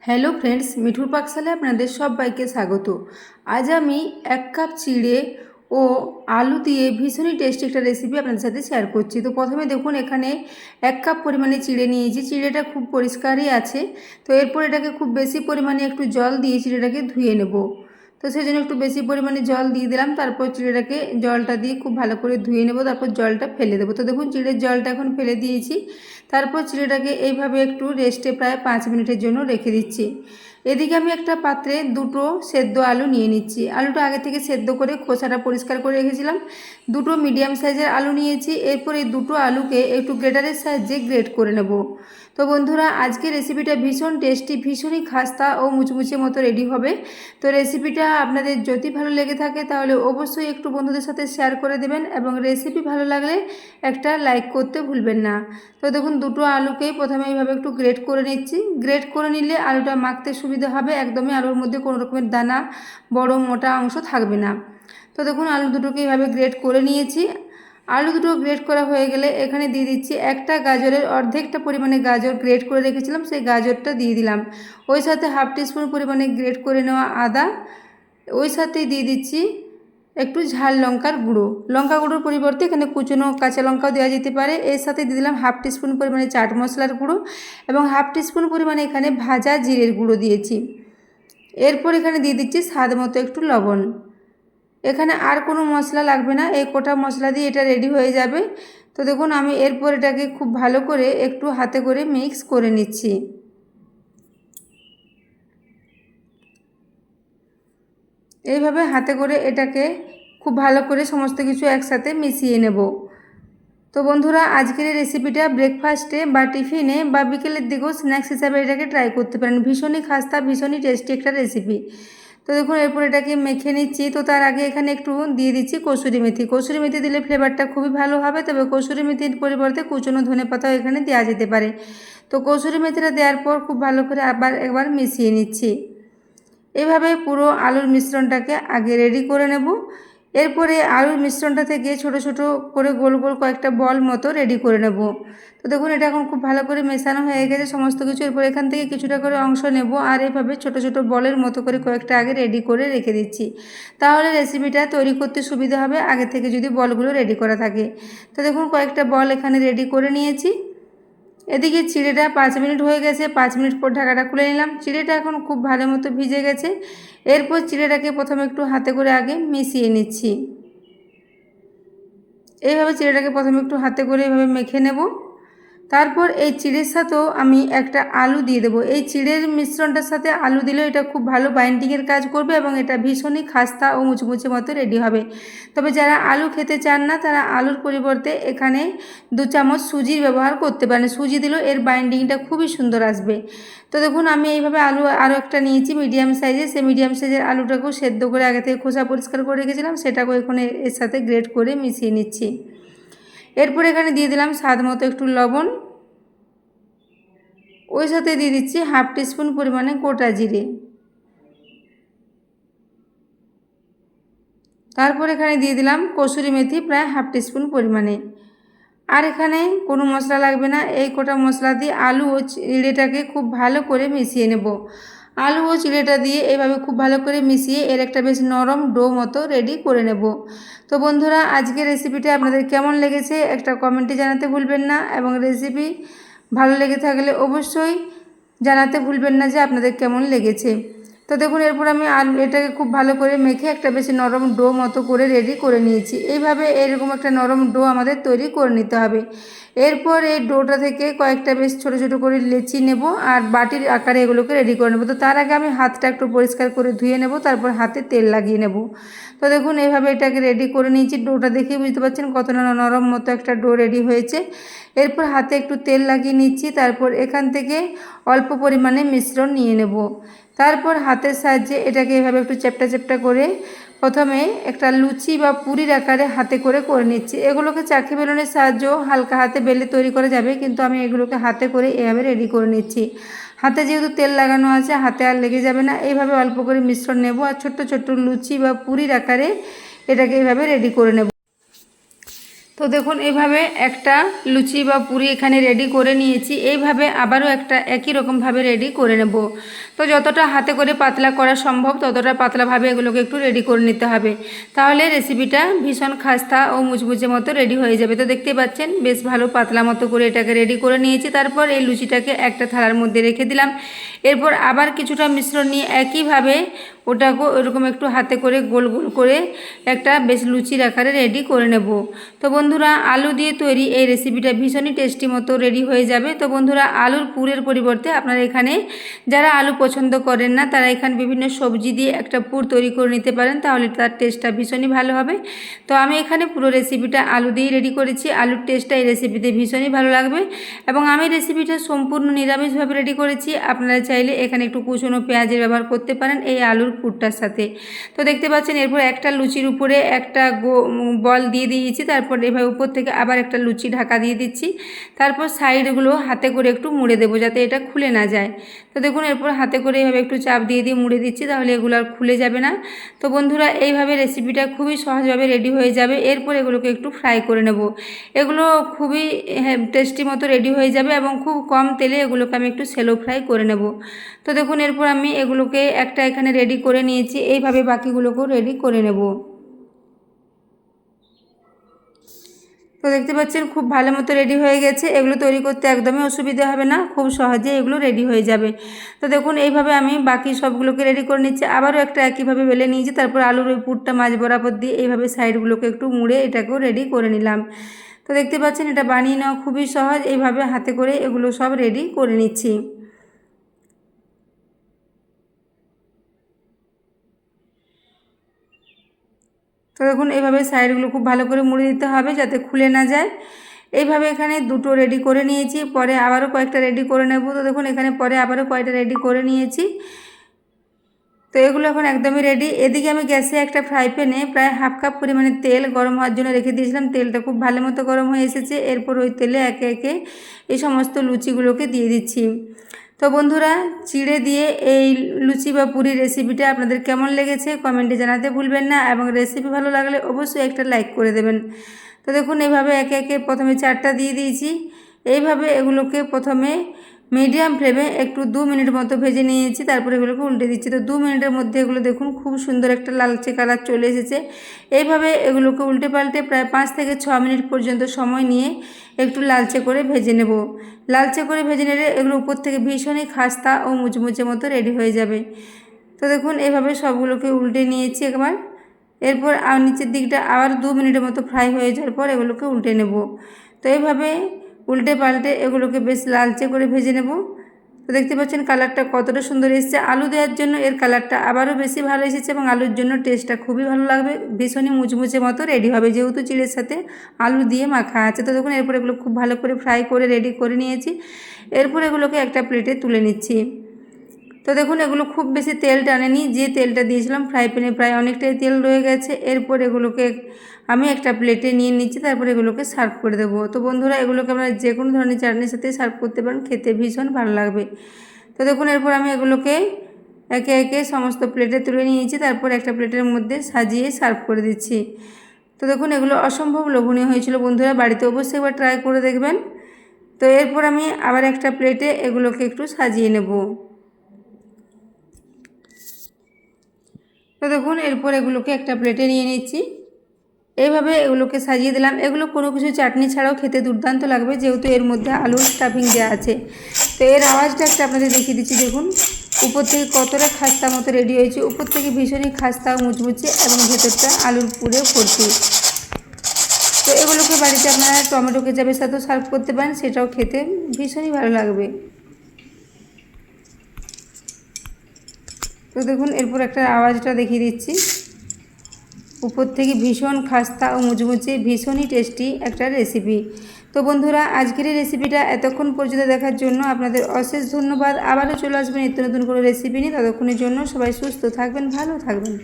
Hello friends, মিঠুর পাকশালে আপনাদের সবাইকে স্বাগত। আজ আমি 1 কাপ চিড়ে ও আলু দিয়ে ভীষণই টেস্টি একটা রেসিপি আপনাদের সাথে শেয়ার করছি। তো প্রথমে দেখুন, এখানে 1 কাপ পরিমাণে চিড়ে নিয়েছি। চিড়েটা খুব পরিষ্কারই আছে। তো এরপর এটাকে খুব বেশি পরিমাণে একটু জল দিয়ে চিড়েটাকে ধুয়ে নেব। তো সেই জন্য একটু বেশি পরিমাণে জল দিয়ে দিলাম। তারপর চিড়েটাকে জলটা দিয়ে খুব ভালো করে ধুয়ে নেব, তারপর জলটা ফেলে দেবো। তো দেখুন, চিড়ের জলটা এখন ফেলে দিয়েছি। তারপর চিড়েটাকে এইভাবে একটু রেস্টে প্রায় 5 মিনিটের জন্য রেখে দিচ্ছি। এদিকে আমি একটা পাত্রে দুটো সেদ্ধ আলু নিয়ে নিচ্ছি। আলুটা আগে থেকে সেদ্ধ করে খোসাটা পরিষ্কার করে রেখেছিলাম। দুটো মিডিয়াম সাইজের আলু নিয়েছি। এরপর এই দুটো আলুকে একটু গ্রেটারের সাহায্যে গ্রেট করে নেব। তো বন্ধুরা, আজকে রেসিপিটা ভীষণ টেস্টি, ভীষণই খাস্তা ও মুচমুচে মতো রেডি হবে। তো রেসিপিটা আপনাদের যদি ভালো লেগে থাকে তাহলে অবশ্যই একটু বন্ধুদের সাথে শেয়ার করে দেবেন, এবং রেসিপি ভালো লাগলে একটা লাইক করতে ভুলবেন না। তো দেখুন, দুটো আলুকেই প্রথমে এইভাবে একটু গ্রেট করে নিচ্ছি। গ্রেট করে নিলে আলুটা মাখতে সুবিধা হবে, একদমই আলুর মধ্যে কোনো রকমের দানা বড় মোটা অংশ থাকবে না। তো দেখুন, আলু দুটোকে এইভাবে গ্রেট করে নিয়েছি। আলু দুটো গ্রেট করা হয়ে গেলে এখানে দিয়ে দিচ্ছি একটা গাজরের অর্ধেকটা পরিমাণে গাজর গ্রেট করে রেখেছিলাম, সেই গাজরটা দিয়ে দিলাম। ওই সাথে হাফ টিস্পুন পরিমাণে গ্রেট করে নেওয়া আদা, ওই সাথেই দিয়ে দিচ্ছি একটু ঝাল লঙ্কার গুঁড়ো। লঙ্কা গুঁড়োর পরিবর্তে এখানে কুচনো কাঁচা লঙ্কাও দেওয়া যেতে পারে। এর সাথে দিয়ে দিলাম হাফ টিস্পুন পরিমাণে চাট মশলার গুঁড়ো, এবং হাফ টিস্পুন পরিমাণে এখানে ভাজা জিরের গুঁড়ো দিয়েছি। এরপর এখানে দিয়ে দিচ্ছি স্বাদ মতো একটু লবণ। এখানে আর কোনো মশলা লাগবে না, এই কোটা মশলা দিয়ে এটা রেডি হয়ে যাবে। তো দেখুন, আমি এরপর এটাকে খুব ভালো করে একটু হাতে করে মিক্স করে নিচ্ছি। এইভাবে হাতে করে এটাকে খুব ভালো করে সমস্ত কিছু একসাথে মিশিয়ে নেব। তো বন্ধুরা, আজকের এই রেসিপিটা ব্রেকফাস্টে বা টিফিনে বা বিকেলের দিকেও স্ন্যাক্স হিসাবে এটাকে ট্রাই করতে পারেন। ভীষণই খাস্তা, ভীষণই টেস্টি একটা রেসিপি। তো দেখুন, এরপর এটাকে মেখে নিচ্ছি। তো তার আগে এখানে একটু দিয়ে দিচ্ছি কসুরি মেথি। কসুরি মেথি দিলে ফ্লেভারটা খুবই ভালো হবে, তবে কসুরি মেথির পরিবর্তে কুচনো ধনেপাতাও এখানে দেওয়া যেতে পারে। তো কসুরি মেথিটা দেওয়ার পর খুব ভালো করে আবার একবার মিশিয়ে নিচ্ছি। এভাবে পুরো আলুর মিশ্রণটাকে আগে রেডি করে নেব। এরপরে আলুর মিশ্রণটা থেকে ছোট ছোট করে গোল গোল কয়েকটা বল মতো রেডি করে নেব। তো দেখুন, এটা এখন খুব ভালো করে মেশানো হয়ে গেছে সমস্ত কিছু। এরপর এখান থেকে কিছুটা করে অংশ নেব, আর এভাবে ছোট ছোট বলের মতো করে কয়েকটা আগে রেডি করে রেখে দিচ্ছি। তাহলে রেসিপিটা তৈরি করতে সুবিধা হবে আগে থেকে যদি বলগুলো রেডি করা থাকে। তো দেখুন, কয়েকটা বল এখানে রেডি করে নিয়েছি। এদিকে চিড়েটা 5 মিনিট হয়ে গেছে। 5 মিনিট পর ঢাকাটা খুলে নিলাম। চিড়েটা এখন খুব ভালো মতো ভিজে গেছে। এরপর চিড়েটাকে প্রথমে একটু হাতে করে আগে মিশিয়ে নিচ্ছি। এইভাবে চিড়েটাকে প্রথমে একটু হাতে করে এইভাবে মেখে নেব। তারপর এই চিড়ের সাথেও আমি একটা আলু দিয়ে দেবো। এই চিড়ের মিশ্রণটার সাথে আলু দিলেও এটা খুব ভালো বাইন্ডিংয়ের কাজ করবে, এবং এটা ভীষণই খাস্তা ও মুচমুচে মতো রেডি হবে। তবে যারা আলু খেতে চান না, তারা আলুর পরিবর্তে এখানে 2 চামচ সুজির ব্যবহার করতে পারেন। সুজি দিলেও এর বাইন্ডিংটা খুবই সুন্দর আসবে। তো দেখুন, আমি এইভাবে আলু আরও একটা নিয়েছি মিডিয়াম সাইজের। সেই মিডিয়াম সাইজের আলুটাকেও সেদ্ধ করে আগে থেকে খোসা পরিষ্কার করে রেখেছিলাম, সেটাকেও এখানে এর সাথে গ্রেট করে মিশিয়ে নিচ্ছি। এরপর এখানে দিয়ে দিলাম স্বাদ মতো একটু লবণ, ওই সাথে দিয়ে দিচ্ছি হাফ টিস্পুন পরিমাণে গোটা জিরে। তারপর এখানে দিয়ে দিলাম কসুরি মেথি প্রায় হাফ টিস্পুন পরিমাণে। আর এখানে কোনো মশলা লাগবে না। এই কোটা মশলা দিয়ে আলু ও চিড়েটাকে খুব ভালো করে মিশিয়ে নেব। আলু ও চিড়েটা দিয়ে এভাবে খুব ভালো করে মিশিয়ে এর একটা বেশ নরম ডো মতো রেডি করে নেব। তো বন্ধুরা, আজকের রেসিপিটা আপনাদের কেমন লেগেছে একটা কমেন্টে জানাতে ভুলবেন না, এবং রেসিপি ভালো লেগে থাকলে অবশ্যই জানাতে ভুলবেন না যে আপনাদের কেমন লেগেছে। তো দেখুন, এরপর আমি এটাকে খুব ভালো করে মেখে একটা বেশি নরম ডো মতো করে রেডি করে নিয়েছি। এইভাবে এরকম একটা নরম ডো আমাদের তৈরি করে নিতে হবে। এরপর এই ডোটা থেকে কয়েকটা বেশ ছোট ছোট করে লেচি নেব, আর বাটির আকারে এগুলোকে রেডি করে নেব। তো তার আগে আমি হাতটা একটু পরিষ্কার করে ধুয়ে নেব, তারপর হাতে তেল লাগিয়ে নেব। তো দেখুন, এইভাবে এটাকে রেডি করে নিয়েছি। ডোটা দেখে বুঝতে পারছেন কতটা নরম মতো একটা ডো রেডি হয়েছে। এরপর হাতে একটু তেল লাগিয়ে নিচ্ছি। তারপর এখান থেকে অল্প পরিমাণে মিশ্রণ নিয়ে নেব। তারপর হাতের সাহায্যে এটাকে এভাবে একটু চ্যাপ্টা চ্যাপ্টা করে প্রথমে একটা লুচি বা পুরির আকারে হাতে করে নিচ্ছি। এগুলোকে চাকি বেলনের সাহায্যেও হালকা হাতে বেলে তৈরি করা যাবে, কিন্তু আমি এগুলোকে হাতে করে এভাবে রেডি করে নিচ্ছি। হাতে যেহেতু তেল লাগানো আছে, হাতে আর লেগে যাবে না। এইভাবে অল্প করে মিশ্রণ নেব, আর ছোট্ট ছোট্ট লুচি বা পুরির আকারে এটাকে এইভাবে রেডি করে নেব। তো দেখুন এইভাবে একটা লুচি বা পুরি এখানে রেডি করে নিয়েছি। এইভাবে আবারও একটা একই রকমভাবে রেডি করে নেব। তো যতটা হাতে করে পাতলা করা সম্ভব ততটা পাতলাভাবে এগুলোকে একটু রেডি করে নিতে হবে, তাহলে রেসিপিটা ভীষণ খাস্তা ও মুচমুচে মতো রেডি হয়ে যাবে। তো দেখতে পাচ্ছেন বেশ ভালো পাতলা মতো করে এটাকে রেডি করে নিয়েছি। তারপর এই লুচিটাকে একটা থালার মধ্যে রেখে দিলাম। এরপর আবার কিছুটা মিশ্রণ নিয়ে একইভাবে ওটাকে ওরকম একটু হাতে করে গোল গোল করে একটা বেশ লুচির আকারে রেডি করে নেব। তো বন্ধুরা আলু দিয়ে তৈরি এই রেসিপিটা ভীষণই টেস্টি মতো রেডি হয়ে যাবে। তো বন্ধুরা আলুর পুরের পরিবর্তে আপনারা এখানে যারা আলু পছন্দ করেন না তারা এখানে বিভিন্ন সবজি দিয়ে একটা পুর তৈরি করে নিতে পারেন, তাহলে তার টেস্টটা ভীষণই ভালো হবে। তো আমি এখানে পুরো রেসিপিটা আলু দিয়েই রেডি করেছি। আলুর টেস্টটা এই রেসিপিতে ভীষণই ভালো লাগবে এবং আমি রেসিপিটা সম্পূর্ণ নিরামিষভাবে রেডি করেছি। আপনারা চাইলে এখানে একটু কুচনো পেঁয়াজের ব্যবহার করতে পারেন এই আলুর পুরটার সাথে। তো দেখতে পাচ্ছেন এরপর একটা লুচির উপরে একটা বল দিয়ে দিয়েছি। তারপর এভাবে উপর থেকে আবার একটা লুচি ঢাকা দিয়ে দিচ্ছি। তারপর সাইডগুলো হাতে করে একটু মুড়ে দেবো যাতে এটা খুলে না যায়। তো দেখুন এরপর হাতে করে এইভাবে একটু চাপ দিয়ে দিয়ে মুড়ে দিচ্ছি, তাহলে এগুলো আর খুলে যাবে না। তো বন্ধুরা এইভাবে রেসিপিটা খুবই সহজভাবে রেডি হয়ে যাবে। এরপর এগুলোকে একটু ফ্রাই করে নেব। এগুলো খুবই টেস্টি মতো রেডি হয়ে যাবে এবং খুব কম তেলে এগুলোকে আমি একটু শ্যালো ফ্রাই করে নেব। তো দেখুন এরপর আমি এগুলোকে একটা এখানে রেডি করে নিয়েছি। এইভাবে বাকিগুলোকেও রেডি করে নেব। তো দেখতে পাচ্ছেন খুব ভালো মতো রেডি হয়ে গেছে। এগুলো তৈরি করতে একদমই অসুবিধা হবে না, খুব সহজে এগুলো রেডি হয়ে যাবে। তো দেখুন এইভাবে আমি বাকি সবগুলোকে রেডি করে নিচ্ছি। আবারও একটা একইভাবে বেলে নিয়েছি। তারপর আলুর ওই পুরটা মাঝ বরাবর দিয়ে এইভাবে সাইডগুলোকে একটু মুড়ে এটাকেও রেডি করে নিলাম। তো দেখতে পাচ্ছেন এটা বানিয়ে নেওয়া খুবই সহজ। এইভাবে হাতে করে এগুলো সব রেডি করে নিচ্ছি। তো দেখুন এইভাবে সাইডগুলো খুব ভালো করে মুড়ে দিতে হবে যাতে খুলে না যায়। এইভাবে এখানে দুটো রেডি করে নিয়েছি, পরে আবারও কয়েকটা রেডি করে নেব। তো দেখুন এখানে পরে আবারও কয়েকটা রেডি করে নিয়েছি। তো এগুলো এখন একদমই রেডি। এদিকে আমি গ্যাসে একটা ফ্রাই প্যানে প্রায় হাফ কাপ পরিমাণে তেল গরম হওয়ার জন্য রেখে দিয়েছিলাম। তেলটা খুব ভালো মতো গরম হয়ে এসেছে। এরপর ওই তেলে একে একে এই সমস্ত লুচিগুলোকে দিয়ে দিচ্ছি। তো বন্ধুরা চিড়ে দিয়ে এই লুচি বা পুরি রেসিপিটা আপনাদের কেমন লেগেছে কমেন্টে জানাতে ভুলবেন না এবং রেসিপি ভালো লাগলে অবশ্যই একটা লাইক করে দেবেন। তো দেখুন এইভাবে একে একে প্রথমে চারটা দিয়ে দিয়েছি। এইভাবে এগুলোকে প্রথমে মিডিয়াম ফ্লেমে একটু 2 মিনিট মতো ভেজে নিয়েছি। তারপরে এগুলোকে উল্টে দিচ্ছি। তো 2 মিনিটের মধ্যে এগুলো দেখুন খুব সুন্দর একটা লালচে কালার চলে এসেছে। এইভাবে এগুলোকে উল্টে পাল্টে প্রায় 5 থেকে 6 মিনিট পর্যন্ত সময় নিয়ে একটু লালচে করে ভেজে নেব। লালচে করে ভেজে নিলে এগুলো উপর থেকে ভীষণই খাস্তা ও মুচমুচে মতো রেডি হয়ে যাবে। তো দেখুন এভাবে সবগুলোকে উল্টে নিয়েছি একবার। এরপর নিচের দিকটা আবার 2 মিনিটের মতো ফ্রাই হয়ে যাওয়ার পর এগুলোকে উল্টে নেব। তো এইভাবে উল্টে পাল্টে এগুলোকে বেশ লালচে করে ভেজে নেব। তো দেখতে পাচ্ছেন কালারটা কতটা সুন্দর এসেছে। আলু দেওয়ার জন্য এর কালারটা আবারও বেশি ভালো এসেছে এবং আলুর জন্য টেস্টটা খুবই ভালো লাগবে, ভীষণই মুচমুচে মতো রেডি হবে যেহেতু চিড়ের সাথে আলু দিয়ে মাখা আছে। তো দেখুন এরপর এগুলো খুব ভালো করে ফ্রাই করে রেডি করে নিয়েছি। এরপর এগুলোকে একটা প্লেটে তুলে নিচ্ছি। তো দেখুন এগুলো খুব বেশি তেল টানেনি, যে তেলটা দিয়েছিলাম ফ্রাই প্যানে প্রায় অনেকটাই তেল রয়ে গেছে। এরপর এগুলোকে আমি একটা প্লেটে নিয়ে নিচ্ছি। তারপর এগুলোকে সার্ভ করে দেবো। তো বন্ধুরা এগুলোকে আপনারা যে কোনো ধরনের চাটনির সাথে সার্ভ করতে পারেন, খেতে ভীষণ ভালো লাগবে। তো দেখুন এরপর আমি এগুলোকে একে একে সমস্ত প্লেটে তুলে নিয়েছি। তারপর একটা প্লেটের মধ্যে সাজিয়ে সার্ভ করে দিচ্ছি। তো দেখুন এগুলো অসম্ভব লোভনীয় হয়েছিল বন্ধুরা, বাড়িতে অবশ্যই একবার ট্রাই করে দেখবেন। তো এরপর আমি আবার একটা প্লেটে এগুলোকে একটু সাজিয়ে নেব। তো দেখুন এরপর এগুলোকে একটা প্লেটে নিয়ে নিচ্ছি। এইভাবে এগুলোকে সাজিয়ে দিলাম। এগুলো কোনো কিছু চাটনি ছাড়াও খেতে দুর্দান্ত লাগবে যেহেতু এর মধ্যে আলুর স্টাফিং দেওয়া আছে। তো এর আওয়াজটা একটা আপনাদের দেখিয়ে দিচ্ছি। দেখুন উপর থেকে কতটা খাস্তা মতো রেডি হয়েছে, উপর থেকে ভীষণই খাস্তা মুচমুচে এবং ভেতরটা আলুর পুরে ভর্তি। তো এগুলোকে বাড়িতে আপনারা টমেটো কেচাপের সাথেও সার্ভ করতে পারেন, সেটাও খেতে ভীষণই ভালো লাগবে। তো দেখুন এরপর একটা আওয়াজটা দেখিয়ে দিচ্ছি। উপর থেকে ভীষণ খাস্তা ও মুচমুচে ভীষণই টেস্টি একটা রেসিপি। তো বন্ধুরা আজকের এই রেসিপিটা এতক্ষণ পর্যন্ত দেখার জন্য আপনাদের অশেষ ধন্যবাদ। আবারও চলে আসবেন নিত্য নতুন কোনো রেসিপি নিয়ে। ততক্ষণের জন্য সবাই সুস্থ থাকবেন, ভালো থাকবেন।